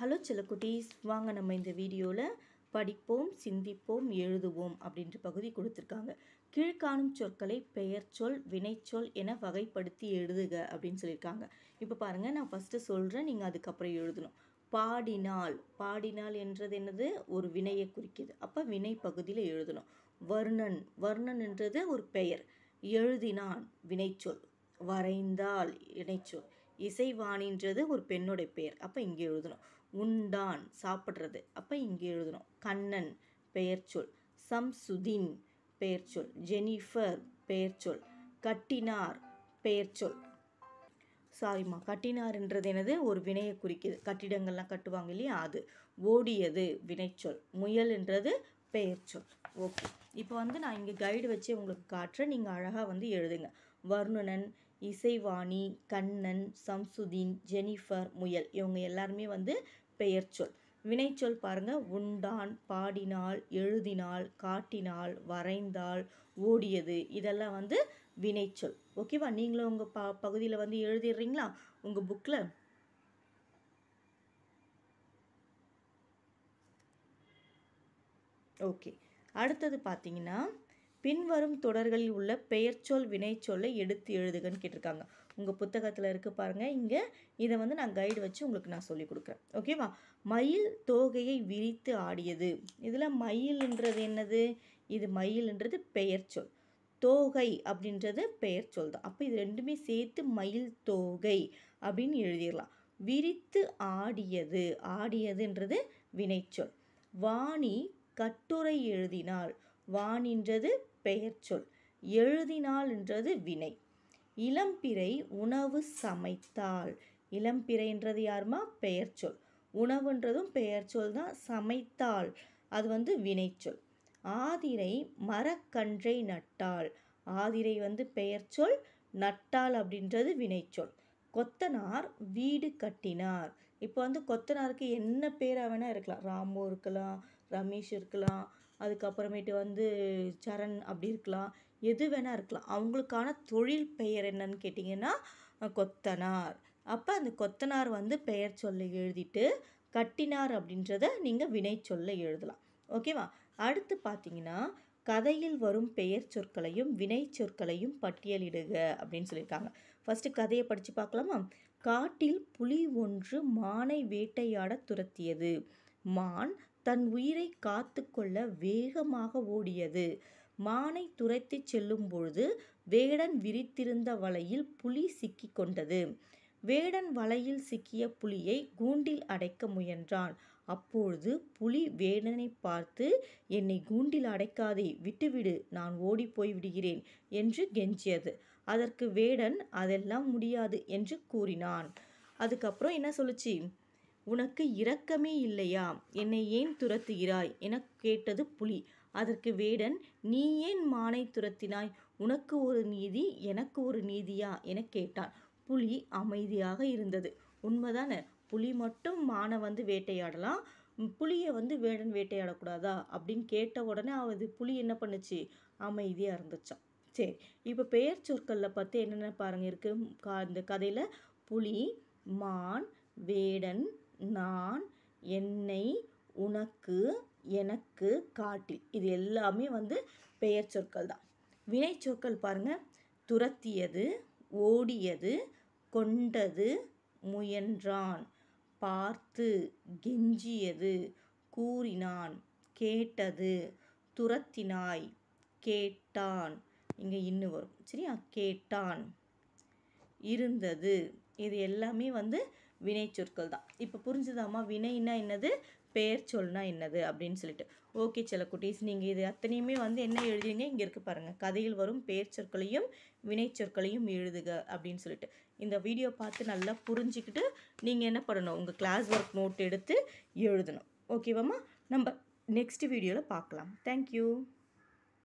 Hello செல்லக்குட்டீஸ், வாங்க நம்ம இந்த வீடியோவில் படிப்போம், சிந்திப்போம், எழுதுவோம் அப்படின்ற பகுதி கொடுத்துருக்காங்க. கீழ்காணும் சொற்களை பெயர் சொல், வினைச்சொல் என வகைப்படுத்தி எழுதுக அப்படின்னு சொல்லியிருக்காங்க. இப்போ பாருங்கள், நான் ஃபஸ்ட்டு சொல்கிறேன், நீங்கள் அதுக்கப்புறம் எழுதணும். பாடினால், பாடினால் என்றது என்னது? ஒரு வினையை குறிக்கிது. அப்போ வினை பகுதியில் எழுதணும். வர்ணன், வர்ணன் என்றது ஒரு பெயர். எழுதினான் வினைச்சொல். வரைந்தால் இணைச்சொல். இசைவாணின்றது ஒரு பெண்ணுடைய பெயர். அப்போ இங்கே எழுதணும். உண்டான் சாப்பிட்றது. அப்போ இங்கே எழுதணும். கண்ணன் பெயர்ச்சொல். சம்சுதீன் பெயர்ச்சொல். ஜெனிஃபர் பெயர்ச்சொல். கட்டினார் பெயர்ச்சொல். சாரிம்மா, கட்டினார்ன்றது என்னது? ஒரு வினையை குறிக்குது. கட்டிடங்கள்லாம் கட்டுவாங்க இல்லையா, அது. ஓடியது வினைச்சொல். முயல் என்றது பெயர்ச்சொல். ஓகே, இப்போ நான் இங்கே கைடு வச்சு உங்களுக்கு காட்டுறேன். நீங்கள் அழகாக எழுதுங்க. வருணன், இசைவாணி, கண்ணன், சம்சுதீன், ஜெனிஃபர், முயல் இவங்க எல்லாருமே பெயர்ச்சொல். வினைச்சொல் பாருங்க. உண்டான், பாடினாள், எழுதினாள், காட்டினாள், வரைந்தாள், ஓடியது இதெல்லாம் வினைச்சொல். ஓகேவா? நீங்களும் உங்கள் பகுதியில் எழுதிடுறீங்களா உங்கள் புக்கில்? ஓகே, அடுத்தது பார்த்தீங்கன்னா, பின்வரும் தொடர்களில் உள்ள பெயர்ச்சொல் வினைச்சொல்லை எடுத்து எழுதுகன்னு கேட்டிருக்காங்க. உங்கள் புத்தகத்தில் இருக்குது பாருங்கள். இங்கே இதை நான் கைடு வச்சு உங்களுக்கு நான் சொல்லிக் கொடுக்குறேன். ஓகேவா? மயில் தோகையை விரித்து ஆடியது. இதில் மயில்ன்றது என்னது? இது மயில்ன்றது பெயர்ச்சொல். தோகை அப்படின்றது பெயர்ச்சொல் தான். அப்போ இது ரெண்டுமே சேர்த்து மயில் தோகை அப்படின்னு எழுதிடலாம். விரித்து ஆடியது, ஆடியதுன்றது வினைச்சொல். வாணி கட்டுரை எழுதினாள். வாணின்றது பெயர்ச்சொல். எழுதினாள் என்றது வினை. இளம்பிறை உணவு சமைத்தாள். இளம்பிறைன்றது யாருமா? பெயர்ச்சொல். உணவுன்றதும் பெயர்ச்சொல் தான். சமைத்தாள் அது வினைச்சொல். ஆதிரை மரக்கன்றை நட்டாள். ஆதிரை பெயர்ச்சொல். நட்டாள் அப்படின்றது வினைச்சொல். கொத்தனார் வீடு கட்டினார். இப்போ கொத்தனாருக்கு என்ன பேராக வேணால் இருக்கலாம். ராமு இருக்கலாம், ரமேஷ் இருக்கலாம், அதுக்கப்புறமேட்டு சரண் அப்படி இருக்கலாம், எது வேணால் இருக்கலாம். அவங்களுக்கான தொழில் பெயர் என்னன்னு கேட்டிங்கன்னா கொத்தனார். அப்போ அந்த கொத்தனார் பெயர் சொல்ல எழுதிட்டு கட்டினார் அப்படின்றத நீங்கள் வினை சொல்ல எழுதலாம். ஓகேவா? அடுத்து பார்த்தீங்கன்னா, கதையில் வரும் பெயர் சொற்களையும் வினை சொற்களையும் பட்டியலிடுக அப்படின்னு சொல்லியிருக்காங்க. ஃபஸ்ட்டு கதையை படித்து பார்க்கலாமா? காட்டில் புலி ஒன்று மானை வேட்டையாட துரத்தியது. மான் தன் உயிரை காத்து கொள்ள வேகமாக ஓடியது. மானை துரத்தி செல்லும் பொழுது வேடன் விரித்திருந்த வலையில் புலி சிக்கி கொண்டது. வேடன் வலையில் சிக்கிய புலியை கூண்டில் அடைக்க முயன்றான். அப்பொழுது புலி வேடனை பார்த்து, என்னை கூண்டில் அடைக்காதே, விட்டுவிடு, நான் ஓடி போய் விடுகிறேன் என்று கெஞ்சியது. அதற்கு வேடன் அதெல்லாம் முடியாது என்று கூறினான். அதுக்கப்புறம் என்ன சொல்லுச்சு? உனக்கு இரக்கமே இல்லையா? என்னை ஏன் துரத்துகிறாய் என கேட்டது புலி. அதற்கு வேடன், நீ ஏன் மானை துரத்தினாய்? உனக்கு ஒரு நீதி, எனக்கு ஒரு நீதியா என கேட்டான். புலி அமைதியாக இருந்தது. உண்மைதானே? புலி மட்டும் மானை வேட்டையாடலாம், புலியை வேடன் வேட்டையாடக்கூடாதா அப்படின்னு கேட்ட உடனே புலி என்ன பண்ணுச்சு? அமைதியாக இருந்துச்சான். சரி, இப்போ பெயர் சொற்களில் பார்த்து என்னென்ன பாருங்க இருக்கு இந்த கதையில். புலி, மான், வேடன், நான், என்னை, உனக்கு, எனக்கு, காட்டில் இது எல்லாமே பெயர் சொற்கள் தான். வினை சொற்கள் பாருங்க. துரத்தியது, ஓடியது, கொண்டது, முயன்றான், பார்த்து, கெஞ்சியது, கூறினான், கேட்டது, துரத்தினாய், கேட்டான், இங்கே இன்னும் வரும் சரியா, கேட்டான், இருந்தது இது எல்லாமே வினை சொற்கள் தான். இப்போ புரிஞ்சுதாம்மா வினைன்னா என்னது, பெயர் சொல்னா என்னது அப்படின்னு சொல்லிட்டு. ஓகே செல்லக்குட்டீஸ், நீங்கள் இது அத்தனையுமே என்ன எழுதுவீங்க? இங்கே இருக்குது பாருங்கள். கதையில் வரும் பெயர் சொற்களையும் வினை சொற்களையும் எழுதுக அப்படின்னு சொல்லிட்டு. இந்த வீடியோ பார்த்து நல்லா புரிஞ்சுக்கிட்டு நீங்கள் என்ன பண்ணணும்? உங்கள் கிளாஸ் ஒர்க் நோட் எடுத்து எழுதணும். ஓகேவாம்மா? நம்ம நெக்ஸ்ட் வீடியோவில் பார்க்கலாம். தேங்க்யூ.